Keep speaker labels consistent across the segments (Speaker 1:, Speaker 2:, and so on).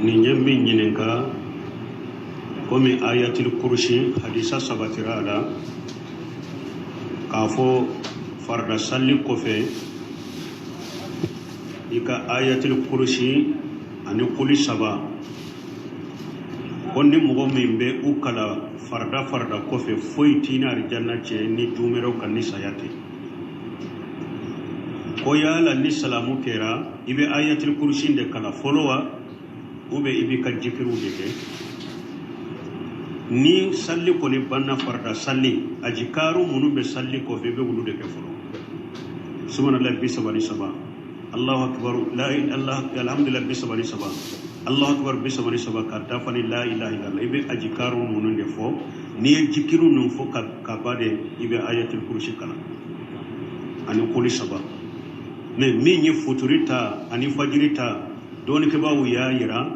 Speaker 1: نيجي نينكا كومي آيات الكرسي حديثة سبترا على كافو فرد سالي كوفي إيكا آيات الكرسي أني كل سبا كوني مغمين بي أوكالا فرد كوفي فويتين أرجانا ني جوميرو كني سياتي koya la ni salamu kera ibe ayatul kursi de kala followa ube ibe ka jikiru de ni salli ko ni banna farda salli ajikaru munu be salli ko be wulu de ke folo subhanallahi bi sabani saba allahu akbar la ilaha illallah alhamdulillah bi sabani saba allahu akbar bi sabani saba ka dafani la ilaha illallah ibe ajikaru munu de fo ni jikiru nu fo ka bade ibe ayatul kursi kala ani kuli saba mais min ye futurita ani fajirita doni ke bawu ya yira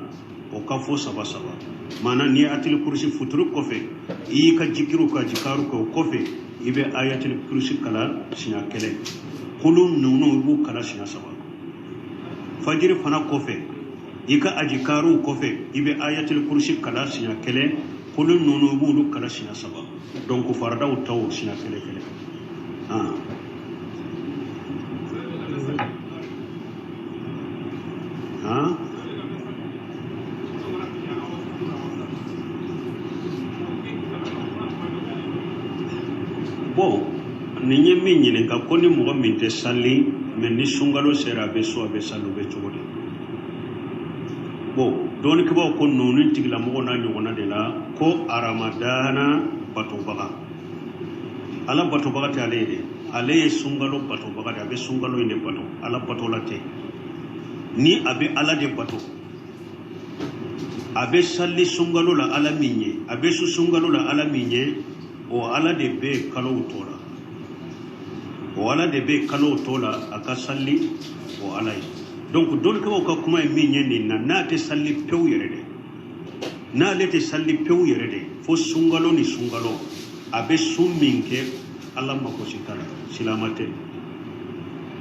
Speaker 1: o kafo saba mana ni atil kursi futuru kofe yi ka jikiru ka jikaru ko kofe ibe ayatil kursi kala sinya kele kulun nunu bu kala sinya saba fajiri fana kofe yi ka ajikaru kofe ibe ayatil kursi kala sinya kele kulun nunu bu kala sinya saba donc farda utaw sinya kele bon ni nye min ɲinin ka ko ni mɔgɔ min tɛ sali mais ni sunkalo sera a bɛ so a bɛ sali o bɛ cogo di bon dɔɔnikɛbaw ko nunnu tigilamɔgɔ n'a ɲɔgɔnna de la ko aramadana batobaga ala batobaga tɛ ale ye de ale ye sunkalo batobaga de a bɛ sunkalo in de bato ala batola tɛ ni a bɛ ala de bato a bɛ sali sunkalo la ala min ye a bɛ su sunkalo la ala min ye o ala de be kalo tola o ala de be kalo tola aka salli o ala yi donc don ko ka kuma min yen na na te salli pew yere de na le te salli pew yere de fo sungalo ni sungalo abe summinke alla mako sikala silamate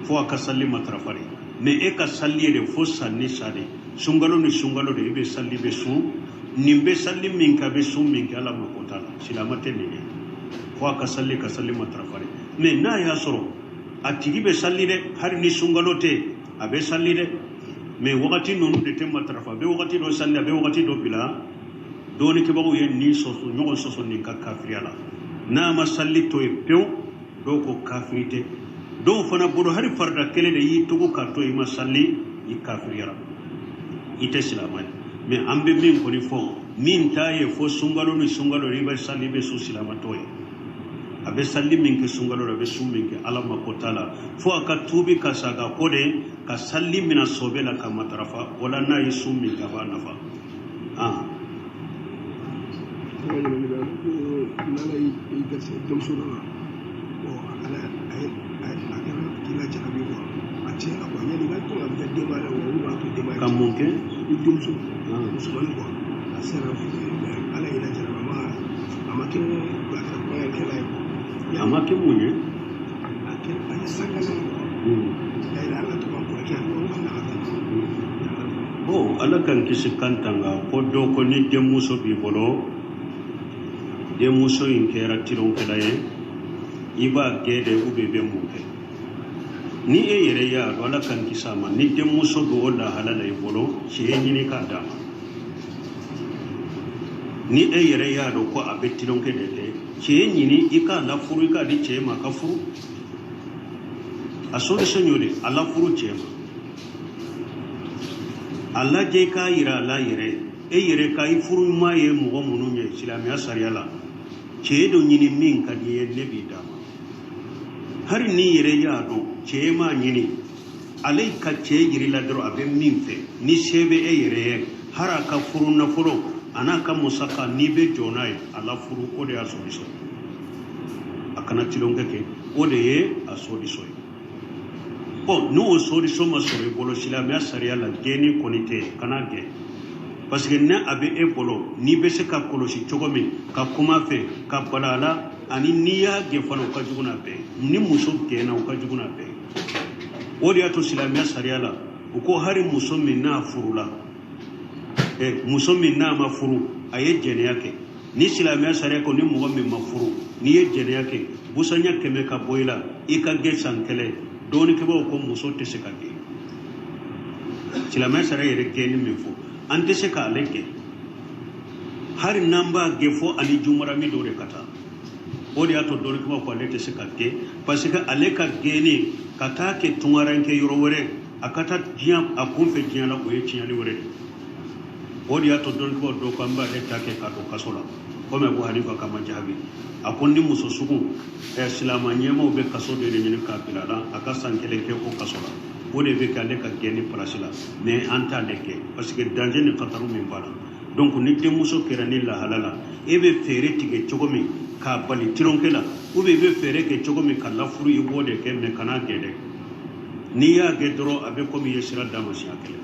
Speaker 1: fo aka salli matrafari mais e ka salli de fo sanni sade sungalo ni sungalo de be salli be su nimbe salli min ka be summinke alla mako tala silamate ni ka salli matrafari mais na ya soro atigi be salli de har ni sungalote abe salli de mais wakati nonu de te matrafa be wakati do salli be wakati do bila doni ke bawo yen ni soso nyogo soso ni ka kafriala na ma salli to e pew do ko kafrite do fana bodo har farda kele de yi to ko ka to e ma salli yi kafriala ite silamani mais ambe min ko ni fo min taye fo sungalo ni sungalo riba salli be su silamatoy abe salli min ke sungalo abe sum min ke ala makotala fo aka tubi ka saga kode ka salli mina sobela ka matrafa wala na yi sum min ka ba nafa amake munye bo ala kan kisi kantanga ko do ko ni demuso bi bolo demuso in kera tiron kelaye iba gede ube be muke ni e yere ya do ala kan kisama ni demuso do wala halala e bolo ci e nyini ka dama ni e yere ya do ko abe tiron kedete ce nyini ika la furu ka di ce ma ka furu asore senyore ala furu ce ma alla je ka ira la yere e yere ka i furu ma ye mo munu nye islamiya sariala ce do nyini min ka di ye nebi da har ni yere ya do ce ma nyini alai ka ce yiri la dro abe min fe ni sebe e yere har ka furu na furu anaka musaka nibe jonai ala furu ode asodiso akana tilonga ke ode ye asodiso bon no asodiso masori bolo silama sariya la geni konite kana ge parce que na abe e bolo ni be se ka kolosi chogomi ka kuma fe ka balala ani niya ge fano ka juguna be ni muso ge na ka juguna be ode ato silama sariya la uko hari muso min na furula muso min n'a ma furu a ye jɛnɛya kɛ ni silamɛya sariya ko ni mɔgɔ min ma furu n'i ye jɛnɛya kɛ busanya kɛmɛ ka bɔ i la i ka gɛn san kɛlɛ dɔɔninkɛbaaw ko muso tɛ se ka gɛn silamɛya sariya yɛrɛ gɛnni min fɔ an tɛ se k'ale gɛn hari n'an b'a gɛn fɔ ani jumara min dɔ de ka taa o de y'a to dɔɔninkɛbaaw ko ale tɛ se ka gɛn parce que ale ka gɛnni ka taa kɛ tungaran kɛ yɔrɔ wɛrɛ a ka taa diɲɛ a kun fɛ diɲɛ la o ye tiɲɛli wɛrɛ de o de y'a to dɔɔninkɛbaaw dɔw ko an b'ale ta kɛ k'a don kaso la komi Abu Hanifa kama jaabi a ko ni muso sugu silama ɲɛmaw bɛ kaso de ɲini k'a bila la a ka san kelen kɛ o kaso la o de bɛ kɛ ale ka gɛnni place la mais an t'ale kɛ parce que danger ni khataru min b'a la donc ni denmuso kɛra ni lahala la e bɛ fɛɛrɛ tigɛ cogo min k'a bali tironkɛ la ou bien i bɛ fɛɛrɛ kɛ cogo min ka lafuru i b'o de kɛ mais kana gɛn dɛ n'i y'a gɛn dɔrɔn a bɛ komi i ye sira d'a ma siɲɛ kelen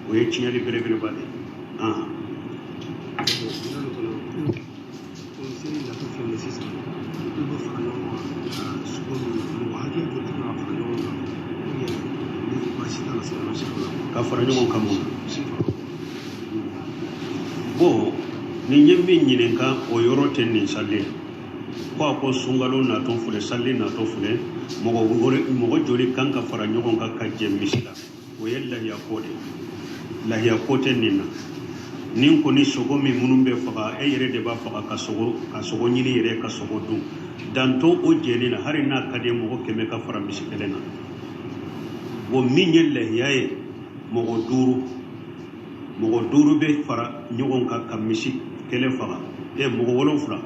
Speaker 1: o ye tiɲɛli belebeleba de ka fara ɲɔgɔn kan bon ni ye min ɲininka o yɔrɔ tɛ nin sali ko a ko sunkalo natɔ filɛ sali natɔ filɛ mɔgɔ joli kan ka fara ɲɔgɔn kan ka jɛ misi la o ye lahiya ko de lahiya ko tɛ nin na nin kɔni sogo min minnu bɛ faga e yɛrɛ de b'a faga ka sogo ɲini yɛrɛ ka sogo dun dantɔ o jɛni na hali n'a ka di mɔgɔ kɛmɛ ka fara misi kelen na bon min ye lahiya ye mɔgɔ duuru bɛ fara ɲɔgɔn kan ka misi kelen faga mɔgɔ 7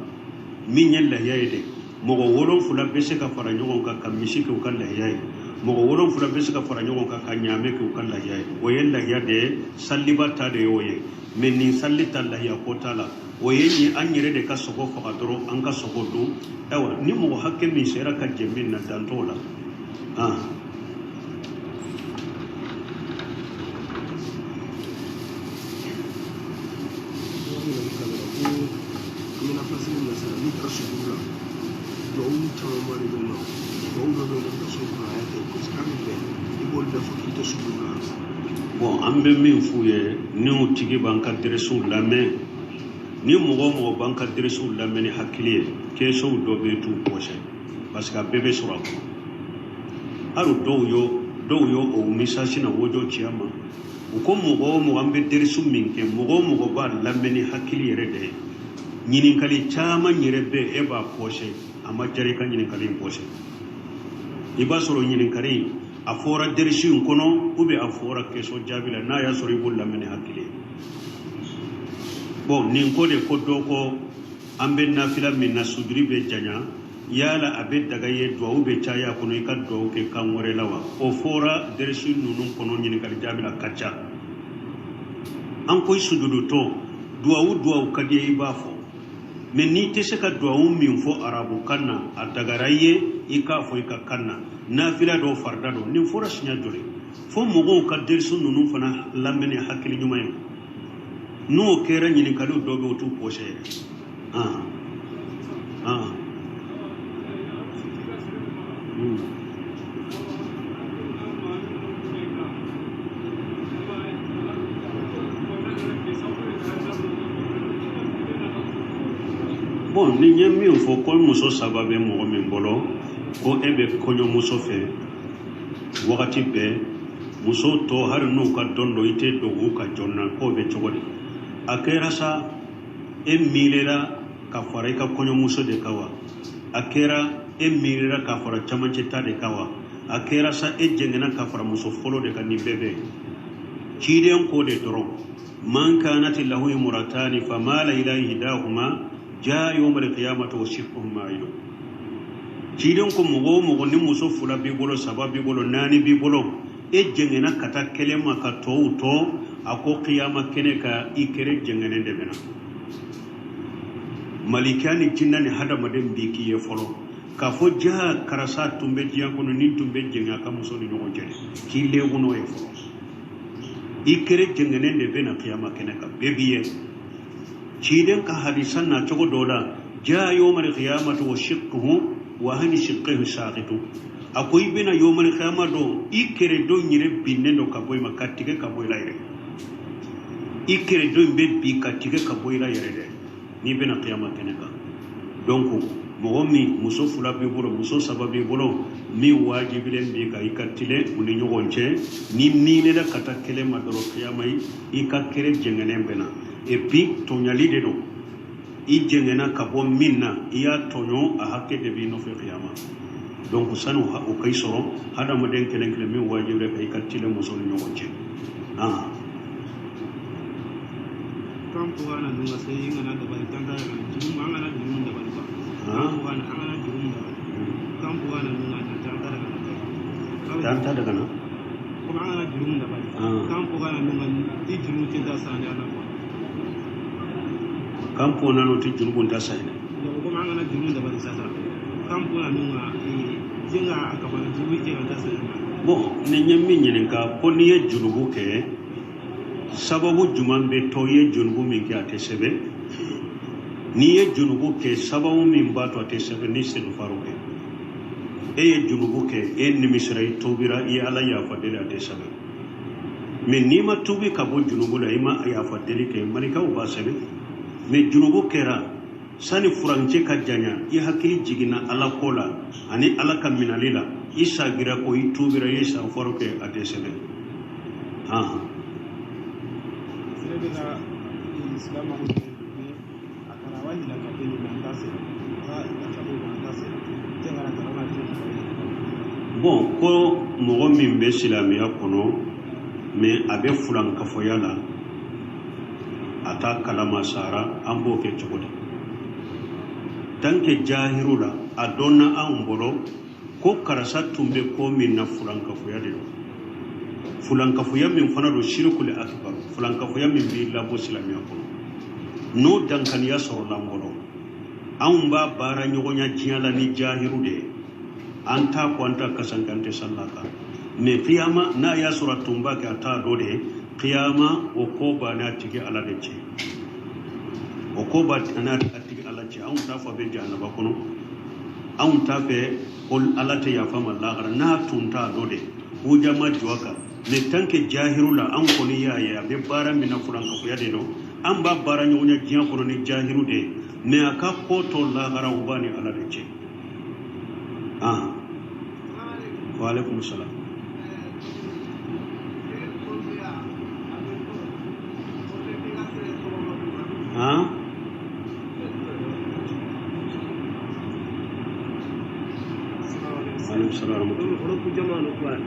Speaker 1: min ye lahiya ye de mɔgɔ 7 bɛ se ka fara ɲɔgɔn kan ka misi kɛ u ka lahiya ye mɔgɔ 7 bɛ se ka fara ɲɔgɔn kan ka ɲaamɛ kɛ u ka lahiya ye o ye lahiya de ye saliba ta de y'o ye mais nin sali ta lahiya ko t'a la o ye an yɛrɛ de ka sogo faga dɔrɔn an ka sogo dun ayiwa ni mɔgɔ hakɛ min sera ka jɛ min na dan t'o la bon an bɛ min f'u ye ni tigi b'an ka diresiw lamɛn ni mɔgɔ b'an ka diresiw lamɛn ni hakili ye kɛsɛw dɔ bɛ t'u pɔsɛ parce que a bɛɛ bɛ sɔrɔ a kɔnɔ hali dɔw y'o o misasi na wojɔ ci a ma u ko mɔgɔ an bɛ diresiw min kɛ mɔgɔ b'a lamɛn ni hakili yɛrɛ de ye ɲininkali caman yɛrɛ bɛ e b'a pɔsɛ a ma diya i ka ɲininkali in pɔsɛ i b'a sɔrɔ ɲininkali a fɔra derisi in kɔnɔ ou bien a fɔra kɛsɔ jaabi la n'a y'a sɔrɔ i b'o lamɛn ni hakili ye bon nin ko de ko dɔ kɔ an bɛ nafila min na sujudi bɛ janya yala a bɛ daga ye duwawu bɛ caya a kɔnɔ i ka duwawu kɛ kan wɛrɛ la wa o fɔra derisi ninnu kɔnɔ ɲininkali jaabi la ka ca an ko i sujudutɔ duwawu ka di ye i b'a fɔ mais n'i tɛ se ka duwawu min fɔ arabu kan na a dagara i ye i k'a fɔ i ka kan na nafila dɔw farida dɔn nin fɔra siɲɛ joli fo mɔgɔw ka derisi ninnu fana lamɛn ni hakili ɲuman ye n'o kɛra ɲininkaliw dɔw bɛ o t'u pɔsɛ yɛrɛ bon ni ye min fɔ ko muso 3 bɛ mɔgɔ min bolo ko e bɛ kɔɲɔmuso fɛ wagati bɛɛ muso tɔ hali n'u ka dɔn dɔ i tɛ dogo ka jɔn na k'o bɛ cogo di a kɛra sa e miirira ka fara i ka kɔɲɔmuso de kan wa a kɛra e miirira ka fara camancɛ ta de kan wa a kɛra sa e jɛngɛna ka fara muso fɔlɔ de kan nin bɛɛ bɛ ciden ko de dɔrɔn man kanat lahu imratani famala ila ihdahuma jaa yawm al-qiyamati wa shiqquhuma aydo ciden ko mɔgɔ ni muso 2 b'i bolo 3 b'i bolo 4 b'i bolo e jɛngɛna ka taa kelen ma ka tɔw tɔ a ko qiyama kɛnɛ ka i kɛrɛ jɛngɛnen de bɛna malikiya ni jinna ni hadamaden b'i k'i ye fɔlɔ k'a fɔ jaa karasa tun bɛ diɲɛ kɔnɔ ni tun bɛ jɛngɛ a ka muso ni ɲɔgɔn cɛ k'i lebu n'o ye fɔlɔ i kɛrɛ jɛngɛnen de bɛna qiyama kɛnɛ kan bɛɛ b'i ye ciden ka hadisa na cogo dɔ la jaa yawmal qiyamati wa shiqquhu wa hani shiqqihi saqitu a ko i bɛna yawmal qiyama dɔn i kɛrɛ dɔ yɛrɛ binnen dɔ ka bɔ i ma ka tigɛ ka bɔ i la yɛrɛ ikere do be bi ka tige ka boira yere ni bena qiyama keneka donc mo mi muso fula be bolo muso sababe bolo mi wajibilen bi ka ikatile uni nyogonche ni ne da kata kele madoro qiyama ikakere jengene bena et puis tonyali de do i jengena ka bo minna iya tonyo a hakke de bi no fe qiyama donc sanu o kay soro hada mo den kelen kelen mi wajibile ka ikatile muso nyogonche
Speaker 2: kampu ana nunga sai ngana da bari tanga kana jirum angana jirum da bari ba kampu ana angana jirum da kampu ana nunga tanga daga na kuma angana jirum da bari kampu ana nunga ti jirum ti da sane ana ko
Speaker 1: kampu ana no ti jirum da sane
Speaker 2: kuma angana jirum da bari sasa kampu ana nunga jinga akabana jirum ti da sane
Speaker 1: bon ne nyammi nyinen ka ko ni ye jurubu ke sababu juman be to ye junubu min ke ate sebe ni ye junubu ke sababu min ba to ate sebe ni se faru ke e ye junubu ke e ni misrai tobira ye ala ya fadele ate sebe me ni ma tubi ka bo junubu la ima ya fadele ke mani ka ba sebe me junubu kera sani furance ka janya i hakili jigina ala kola ani ala ka minalila isa gira ko i tobira ye sa faru ke ate sebe
Speaker 2: daga islam ko ne akara wani da kake ne dan tase ha da kabo dan tase tengara tarana
Speaker 1: bon ko mogo min be silamiya kono mais abe fulan kafoya la ata kalama sara ambo ke chokodi tanke jahiru la adonna an bolo ko karasa tumbe ko min na fulan kafoya de fulankafuya min fana do shirkul akbar fulankafuya min bi labo silamiya ko no dankaniya soro lambolo an ba bara nyogonya jiala ni jahiru de anta ko anta kasankante sallaka me qiyama na ya suratumba ka ta do de qiyama o ko ba na tige ala de ce o ko ba na tige ala ce an ta fa be janaba kono an ta fe ol ala te ya fa mallagara na tunta do de wujama juwaka le tanke jahiru la an koni ya be bara mina furanka ko yade no an ba bara nyonya jiya ko ni jahiru de ne aka ko to la gara ubani ala de ce wa alaikum salam
Speaker 2: Orang jamanu kuat.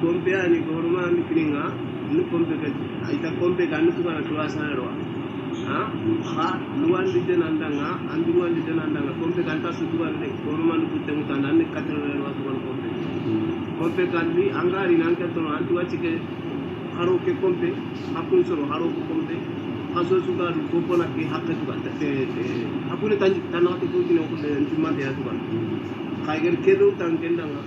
Speaker 2: Kompe ani korma ni kininga, nu kompe ka aita kompe ka nu kana tuasa ro. Luan di denandanga, anduan di denandanga, kompe ka ta sutuan de korma nu putte mutanda ni katro ro tuan kompe. Kompe kan ni angari nangka to antua chike haro ke kompe, akun soro haro ko kompe. Aso suka ko pona ki hakka tu kan te akune tanati ko kini ko de jumma de atuan. Kaiger kedo tangkendanga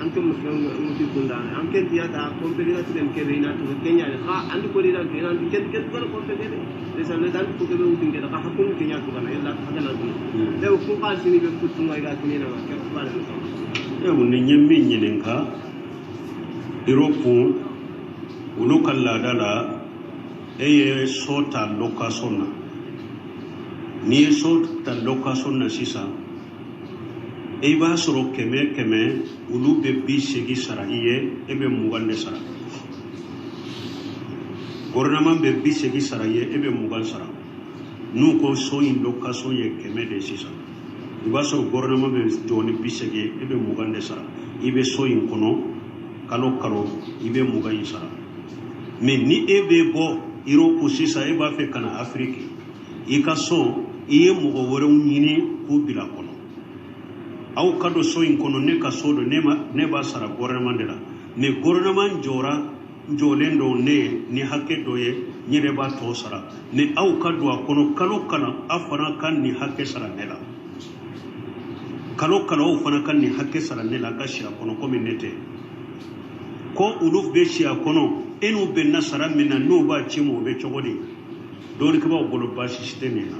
Speaker 2: anke muti kundana anke dia ta kompetisi den ke reina to Kenya ha andi ko dira reina andi ket ko kompetisi de sale dan ko ke uting ke ka hakun Kenya to kana ella hakana to de ko pa sini be kutu ngai ga kini na ke ba de
Speaker 1: e mun nyemmi nyinen ka Europe ulu kala dala e sota location ni sota location na sisa e ba soro keme ulu be bi segi sara iye e be mugande sara gouvernement be bi segi sara iye e be mugan sara nu ko so in location ye keme de sisa e ba soro gouvernement be joni bi segi e be mugande sara ibe so in kono kalo ibe mugan sara mais ni e be bo Europe sisa e ba fe kana Afrique e ka so iye mugo wore nyini ko bila kono aw kado so in kono ne ka so do ne ba sara gouvernement de la ne gouvernement jora jolendo ne ni hakke do ye nyere ba to sara ne aw kado kono kalo afana kan ni hakke sara ne la kalo aw fana kan ni hakke sara ne la ka shi kono ko minete ko uluf be shi kono enu be nasara minna no ba chimo be chogodi do ni ka ba golo ba shi ne na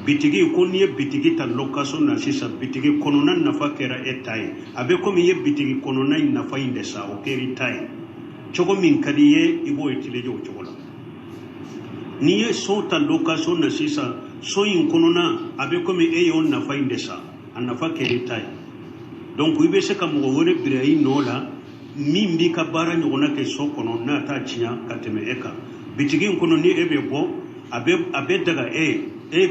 Speaker 1: bitigi ko ni bitigi ta location na sisa bitigi kono nan nafa kera etai abe ko mi ye bitigi kono nan nafa inde sa o keri tai chogo min kadiye ibo etile jo chogola ni ye so ta location na sisa so in konona abe comme e on na fa indesa an na fa kere tay donc ibe se kam go wore birai nola min bi ka bara nyona ke so kono na ta cinya kateme eka bitigi kono ni ebe bo abe daga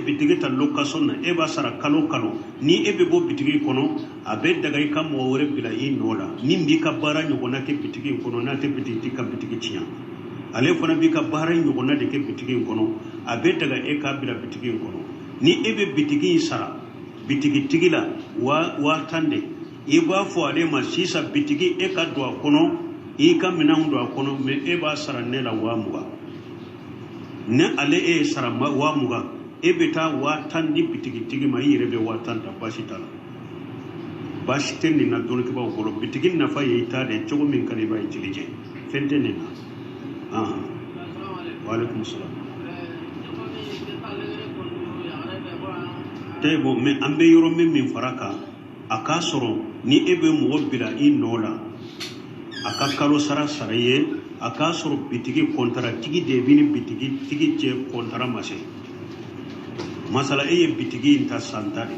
Speaker 1: bitigi ta location na e ba sara kalo ni ebe bo bitigi kono abe daga ikam mo wore birai nola min bi ka bara nyona ke bitigi kono na te bitigi ka bitigi cinya ale fana bi ka bara nyona de ke bitigi kono abe daga e ka bila bitigi kono ni ebe bitigi sara bitigi tigila wa tande e ba fo ale ma sisa bitigi e ka do kono e ka minan do kono me e ba sara ne la wa muga ne ale e sara wa muga e beta wa tandi bitigi tigi ma yire be wa tanda bashitala bashitendi na don ke ba ko bitigi na fa yita de chogo min kale ba itilije fentene na wa alaikum salam tebo me ambe yoro min faraka aka soro ni ebe mo bila inola aka kalo sara saraye aka soro bitigi kontara tigi de bini bitigi tigi je kontara mase masala eye bitigi inta santari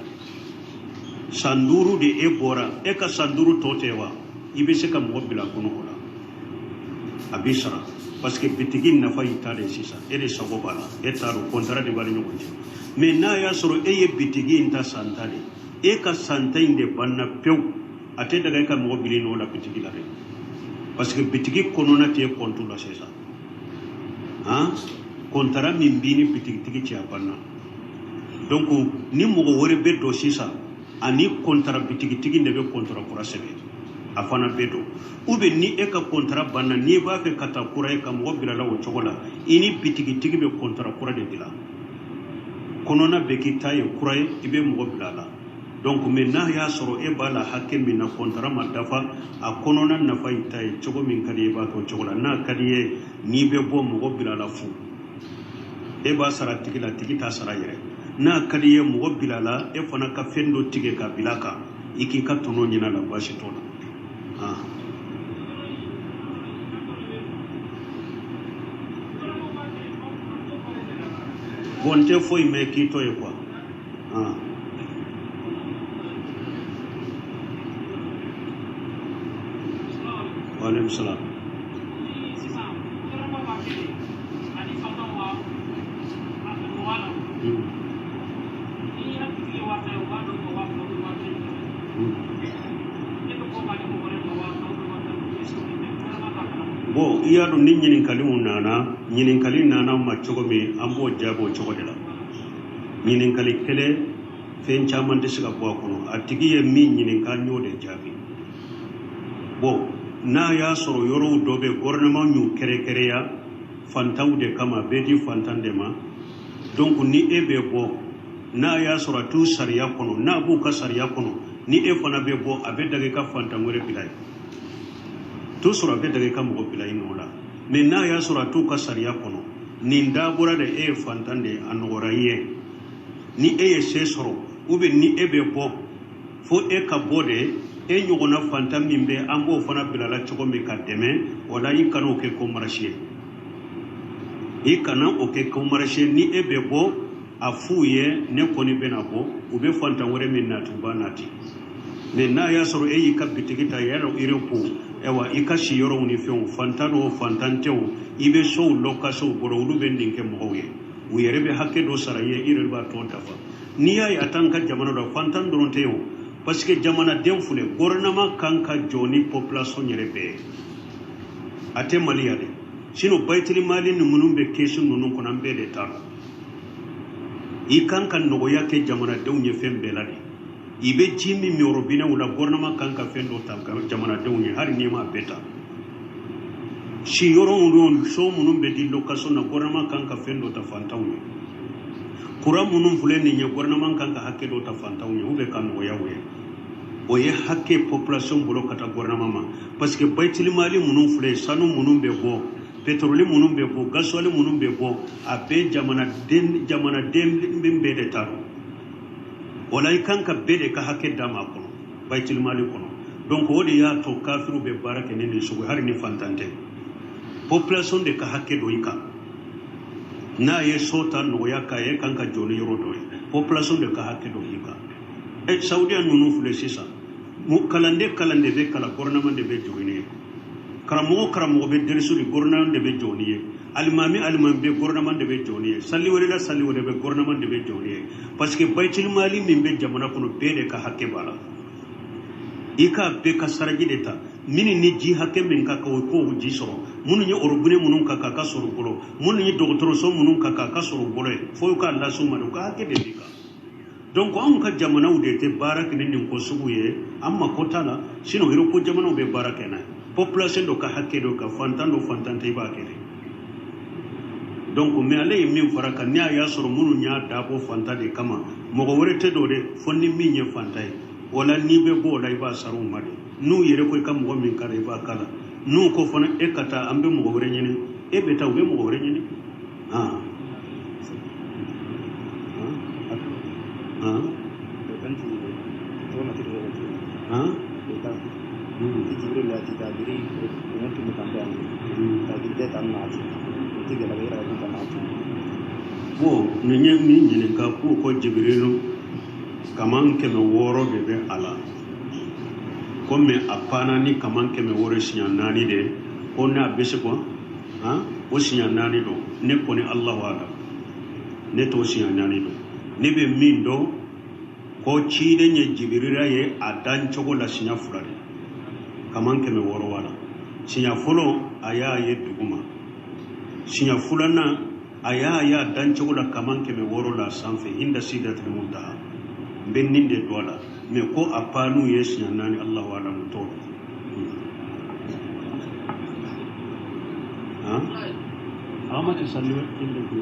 Speaker 1: sanduru de e bora e ka sanduru totewa ibe se ka mo bila kono kola abisara parce que bitigi na fa itade sisa ere sago bala etaro kontara de bali nyonje mais na ya soro eye bitigi inta santari e ka santain de banna pew ate daga ka mo bili no la bitigi la re parce que bitigi kono na te kontu la sesa kontara min bini bitigi tigi ci abanna donc ni mo go wore beddo sisa ani kontara bitigi tigi de be kontara kura sebe afana bedo ube ni e ka kontara banna ni ba fe kata kura e ka mo bila la wo chogola ini bitigi tigi be kontara kura de dila kono na be kitaye kura e ibe mo bila la donc maintenant ya soro e bala hakke min na kontara ma dafa a kono na nafa itaye chogo min kadi ba to chogola na kadi ni be bo mo bila la fu e ba sara tigi la tigi ta sara yere na kadi mo bila la e fana ka fendo tige ka bilaka iki ka tono nyina la bashi tona bonte foi me kito e quoi wa alaikum salam bo iya do ni nyinin kalimu nana ma chogo me ambo jabo chogo de la nyinin kali kele fen chaman de siga bo kono atigi ye mi nyinin ka nyode jabi bo na ya soro yoro dobe gouvernement nyu kere ya fantaw de kama bedi fantande ma donc ni ebe bo na ya soro tu sariya kono na bu ka sariya kono ni e fana be bo abe dage ka fantangore bilay to sura be daga kam go bila inola mais na ya sura to ka sariya kono ni ndabura de e fantande anoraye ni e se soro ube ni ebe bo fo e ka bode e nyogona fantam mimbe ambo fana bila la chogo me ka deme wala yikano ke ko marashe ikana o ke ko marashe ni ebe bo afuye ne koni benabo ube fantangore min natuba nati mais na ya soro e yika bitigita yaro irepo ewa ikashi yoro ni fion fantano fantanteo ibe so lokaso boro ulu bendinke moye uyerebe hakke do saraye ire ba to tafa niya ya tanka jamana do fantan doronteo parce que jamana demfule gouvernement kanka joni population yerebe ate maliya de sino baytili mali ni munumbe kesu nunu konambe de tar ikanka nogoya ke jamana dewnye fembe lade ibe jimi mi orobina wala gouvernement kanka fendo tanka jamana dewnye hari nima beta si yoro unun so munum be di location na gouvernement kanka fendo ta fantawne kura munum fule ni nya gouvernement kanka hakke do ta fantawne ube kan o yawe o ye hakke population bolo kata gouvernement ma parce que baytil mali munum fule sanu munum be bo pétrole munum be bo gasoil munum be bo abe jamana den bimbe de taro wala ikanka bede ka hakke dama kono baytil mali kono donc wodi ya to kafiru be barake ne sugo har ni fantante population de ka hakke do ika na ye sota no ya ka ye kan ka joni yoro do population de ka hakke do hika e saudi an nunu fule sisa mu kalande be kala gouvernement de be joni karamo be derisu di gouvernement de be joni almami be gouvernement de be joni salli wala be gouvernement de be joni parce que baytil mali min be jamana kono be de ka hakke bala ika be ka saraji deta mini ni ji hakke min ka ko ji soro munu ni orobune munun ka ka soro bolo munu ni docteur so munun ka ka soro bolo fo ka Allah suma do ka hakke de dika donc an ka jamana ude te barak ni ko subuye amma ko tala sino hiro ko jamana be baraka na population do ka hakke do ka fantan te ba kede donc me ale min faraka ni aya soro munu nya dabo fanta de kama mo go worete do de fonni min ye fantai wala ni be bo lay ba saru made nu yere koy kam go min kare ba kala nu ko fona e kata ambe mo go renyini e be taw be mo go renyini ha wo ni nyini ka ko jibrilu kaman keme woro de be ala comme apana ni kaman keme woro sinya nani de onna bese ko o sinya nani do ne ko ni allah wala ne to sinya nani do ne be min do ko chide nye jibrila ye adan chogo la sinya fulade kaman keme woro wala sinya fulo aya ye duguma sinya fulana aya dan chogo la kaman keme woro la sanfe inda sidatul muntaha bennin de dola me ko apanu yes nani allah wala muto ama te sallu inde ko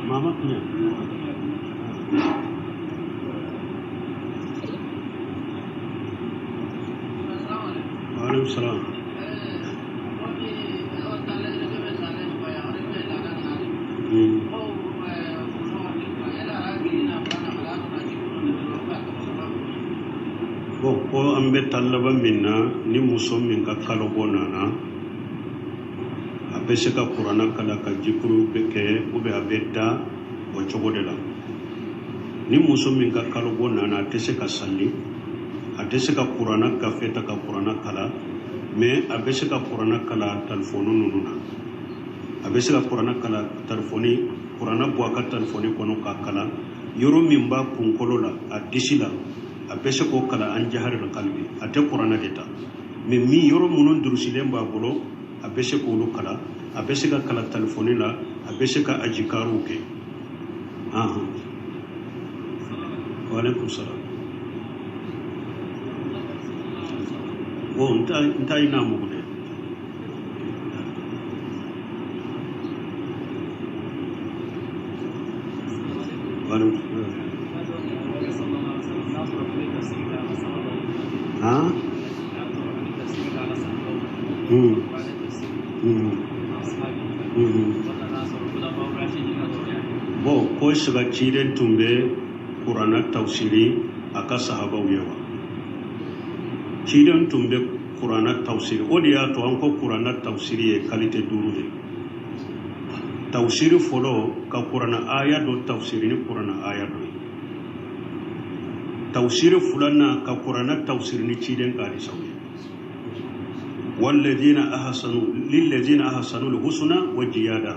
Speaker 1: mama nya alaikum salam ko ambe talaba minna ni muso min ka kalo bonana abese ka qur'ana kala ka jikuru beke ube abeta o chogodela ni muso min ka kalo bonana atese ka salli atese ka qur'ana ka feta ka qur'ana kala me abese ka qur'ana kala telefonu nununa abese ka qur'ana kala telefoni qur'ana bo ka telefoni kono ka kala yoro min ba kunkolola adisila abese ko kala an jahar al qalbi ate qur'ana deta me mi yoro munon durusilen ba bolo abese ko lo kala abese ka kala telefoni la abese ka ajikaru ke wa alaikum salam wo nta ina mu de bo ko shiga ciren tumbe qur'ana tafsiri aka sahaba yawa ciren tumbe qur'ana tafsiri odiya to an ko qur'ana tafsiri e qualité duru tafsiri folo ka qur'ana aya do tafsiri ni qur'ana aya do tafsiri fulana ka qur'ana tafsiri ni ciren ka risawi والذين أحسنوا للذين أحسنوا الحسنى وزيادة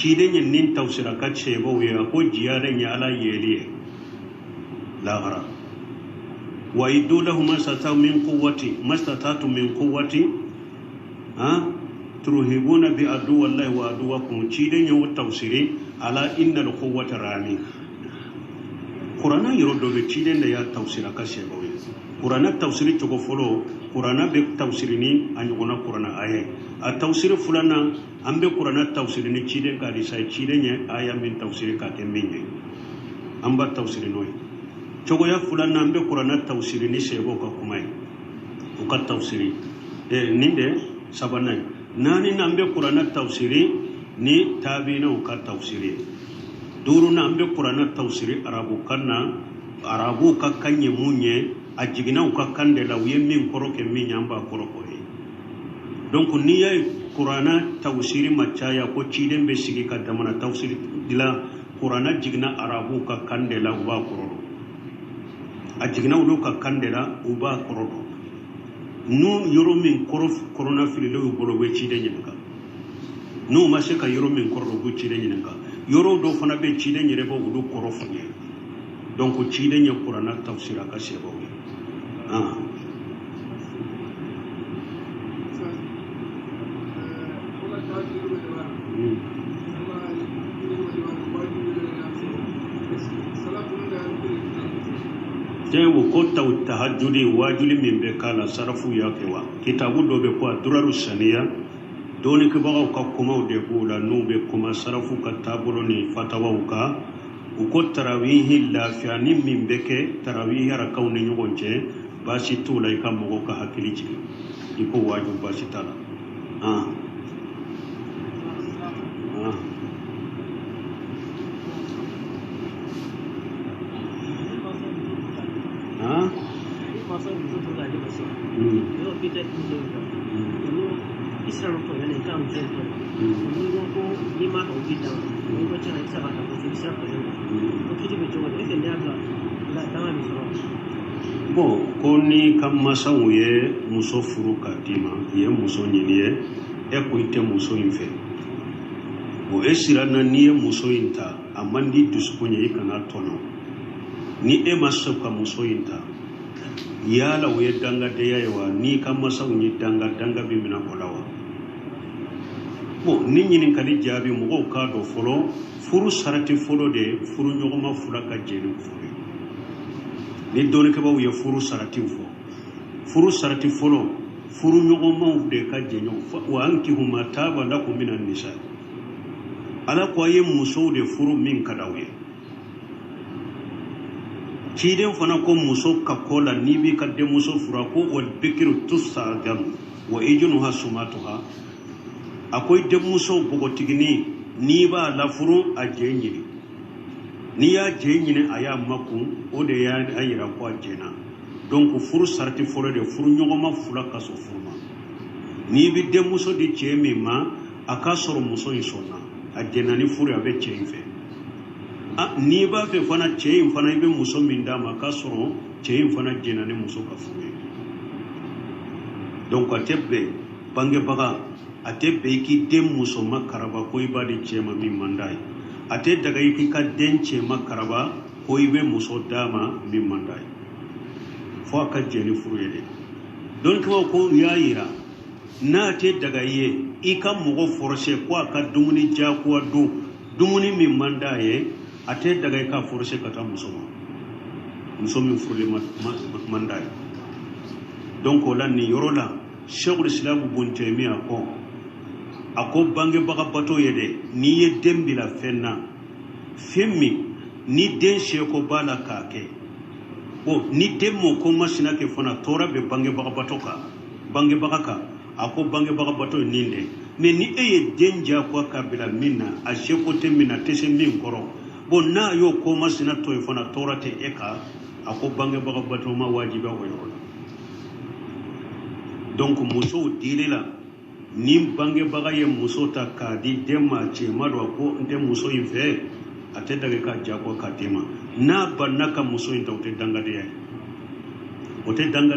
Speaker 1: كيدن ين توسيرا كاتشي بويا كو زيادة على يليه لا غرا وإدوا لهم ما استطعتم من قوة ترهبون بعدو الله وعدوكم كيدن ين توسيري على إن القوة رامي قرآن يردو بكيدن يا توسيرا كاتشي بويا قرآن توسيري تقفلو qur'ana be tawsirini anyugona qur'ana aya a tawsir fulana ambe qur'ana tawsirini ciden ka disay cidenye aya min tawsir ka temenye amba tawsir noy cogo ya fulana ambe qur'ana tawsirini sebo ka kumay o ka tawsiri ninde sabanay nani nambe qur'ana tawsiri ni tabina o ka tawsiri duru na ambe qur'ana tawsiri arabu ka kanye munye ajigina uka kande la uye min koro ke min yamba koro ko he donc ni yay Qur'ana tawsiri macaya ko ciden be sigi ka damana tawsiri dila Qur'ana jigna arabu ka kandela uba kororo a jigna udo ka kandela uba kororo nu yoro min korona filile u bolo be ciden nyinka nu ma se ka yoro min kororo bu ciden nyinka yoro do fana be ciden nyere bo udo korofu nye donc ciden nya Qur'ana tawsira ka sebo tewo ko taw tahajjudi wajuli min be kala sarafu yakewa kitabu do be ko duraru saniya doni ke bawo ka kuma de bula no be kuma sarafu ka tabulo ni fatawa ka uko tarawihi la fiani min beke tarawihi ara kawni nyogonje basi tulay ka mo ka hakili ci iko waju basi tala bon ko ni kam masawu ye muso furu ka dima ye muso nyini ye e ko ite muso infe o esirana ni ye muso inta amandi duskunye ikana tono ni e maso ka muso inta yala we danga de yawa ni kam masawu ni danga bi mina olawa bon ni nyini kali jabi mo ka do folo furu sarati folo de furu nyogoma fula ka jeni furu ni doni ke bawo ye furu sarati folo furu nyogoma de ka jenyo wa anki huma taba lakum minan nisa ala ko ye muso de furu min kadawe ciden fana ko muso ka kola ni bi ka de muso fura ko wal bikru tusagam wa ijnuha sumatuha akoy de muso bogotigini ni ba la furu a jenyini ni ya jenyini aya makun o de ya ayira ko jena donc furu sarti foro de furu nyogoma fula kaso furma ni bi de muso di chemi ma akasoro muso insona a jena ni furu abe chemfe ni ba fe fana chei fana ibe muso minda ma kasoro chei fana jena ni muso ka furu donc atebe bange baga ate beki dem muso makaraba ko ibadi chema mi mandai ate daga yiki ka den chema karaba ko ibe muso dama mi mandai fo ka jeni furuyede don ko yayira na ate daga ye ika mugo force ko aka dumuni ja ko do dumuni mi mandaye ate daga ka force kata muso mi furule mandai donc lan ni yorola Sheikhul Islam Ibn Taymiyyah ko ako bange baga bato yede ni ye dembila fenna femmi ni den sheko bala kake o ni demo ko masina ke fona tora be bange baga bato ka bange baga ka ako bange baga bato ninde me ni eye denja ko kabila minna a sheko te minna tese min koro bon na yo ko masina to e fona tora te eka ako bange baga bato ma wajiba ko yo donc muso dilela ni bange baga ye muso ta ka di dema chema do ko nte muso infe ate daga ka jako ka tema na banna ka muso inta ote danga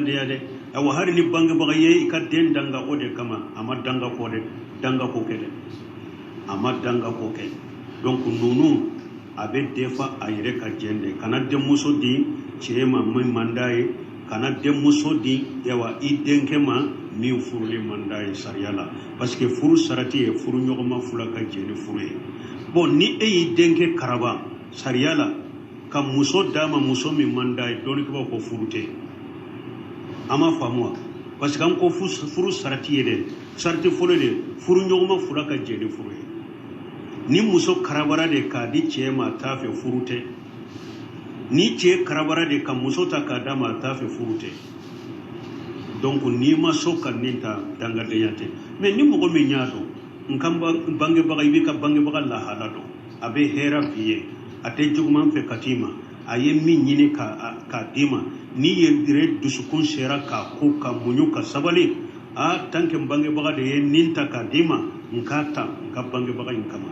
Speaker 1: de de awa har ni bange baga ye ka den danga ode kama ama danga ko kede ama danga ko ke donc nunu abe defa ayre ka jende kana de muso di chema mai mandaye kana de muso di yawa idenke ma mi furuli mandai sariala parce que furu sarati e furu nyogoma fula ka jeni furu bon ni e denke karaba sariala ka muso dama muso mi mandai doni ko furute ama famwa parce que ko furu sarati de sarti furu de furu nyogoma fula ka jeni furu ni muso karabara de ka di chema tafe furute ni che karabara de ka muso ta ka dama tafe furute donc ni ma soka ninta danga deyate mais ni mogo mi nyaado nkamba bange baga ibi ka bange baga la halado abe hera biye ate jugman fe katima aye mi nyine ka dima ni ye dire dusukun sera ka ko ka munyu ka sabali a tanke bange baga de ninta ka dima nkata ka bange baga inkama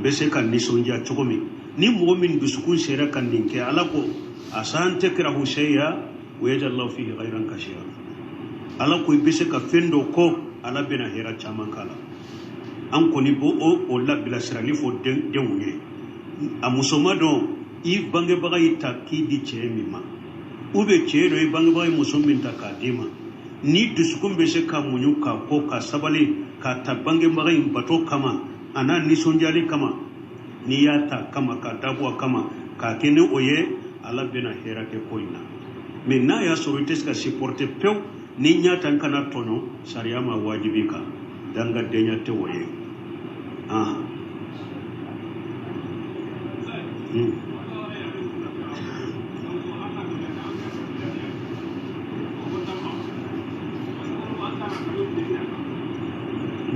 Speaker 1: bese kan nisonja chokomi ni mu'min dusukun sera kan ninke alako asante krahu shay'a wa yajallahu fihi ghayran kashira alako bese ka fendo ko ala bena hera chaman kala an koni bo o labila sirali fo denwuye a musoma don i bange baga ita kidi chemi ma ube chero i bange baga musomin ta kadima ni dusukun bese ka munyu ka ko ka sabali ka ta bange baga bato kama ana ni sonjali kama ni yata kama ka dabwa kama ka kene oye ala bena hera ke koina me na ya sorotes ka supporter pew ni nyata kana tono sariyama wajibika danga denya te woye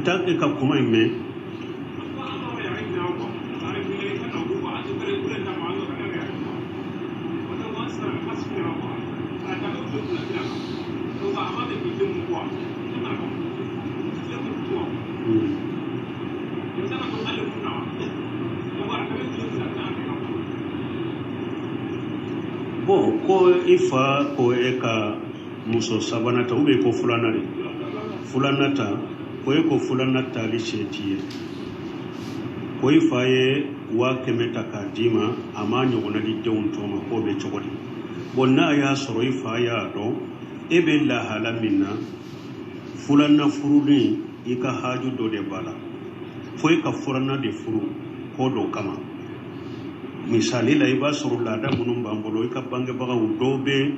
Speaker 1: ntake ka kuma ime ko ifa ko eka muso sabanata ube ko fulanata ko eko fulanata li shetiye ko ifa ye wa kemeta kadima amanyo onadi dewuntoma ko be chogodi bonna ya soro ifa ya do ebe la halamina fulanna furuni ika haju do de bala foi ka furanna de furu ko do kama misali la iba soro la da munum bambolo ika bange baga udobe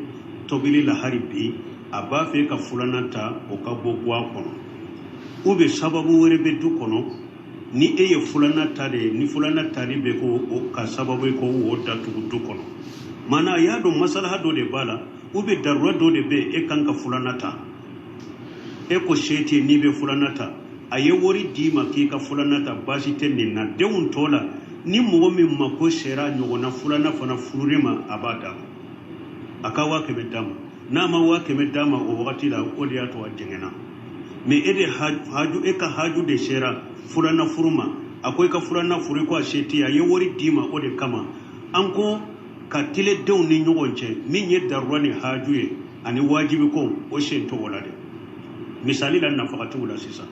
Speaker 1: tobili la haribi aba fe ka fulanna ta o ka bogwa kono ube sababu wore be du kono ni eye fulanna ta de ni fulanna ta be ko o ka sababu ko o da du kono mana ya do masalaha do de bala ube darwa do de be e kanka fulanna ta e ko sheti ni be fulanata aye wori dima ki ka fulanata basi tenni na dewun tola ni mo min mako shera nyogona fulana fana fururima abada akawa ke bedam na ma wa ke bedama o wakati la odiya to wajengena me ede haju e ka haju de shera fulana furuma akoy ka fulana furi ko sheti aye wori dima o de kama anko ka tile dew ni nyogonche min ye darwani haju e ani wajibi ko o shento wala de misali la nafaqati wala sisa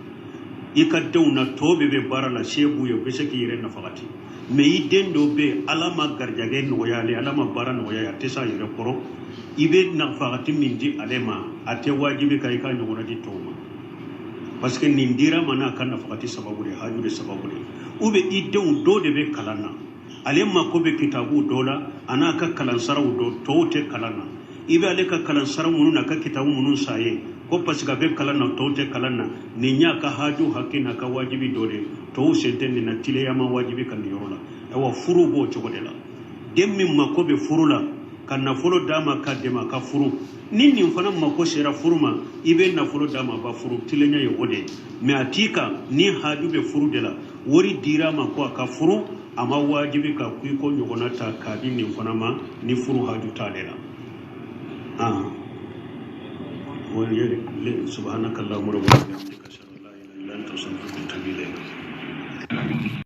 Speaker 1: ikadawna tobe be barala shebu yo be seki yire nafaqati me idendo be alama garjage no yale alama barana no ya tesa yire koro ibe nafaqati minji alema ate wajibi kai ka no ngona ditoma parce que nindira mana kan nafaqati sababu de haju de sababu de ube idon do de be kalana alema ko be kitabu dola ana ka kalan sarawu do tote kalana ibe aleka kalan sarawu mununa ka kitabu munun saye ko pasika be kalanna tote kalanna ni nya ka haju hakina ka wajibi dole to senten ni na tile yama wajibi kan yorola ewa furu bo chogodela demmi mako be furula kan na furo dama ka dema ka furu ninni fana mako shera furuma ibe na furo dama ba furu tile nya yode me atika ni haju be furu dela wori dira mako ka furu ama wajibi ka kuyi ko nyogona ta ka dinni fana ma ni furu haju ta dela سبحانك اللهم ربنا وبحمدك اشهد ان لا اله الا انت استغفرك واتوب اليك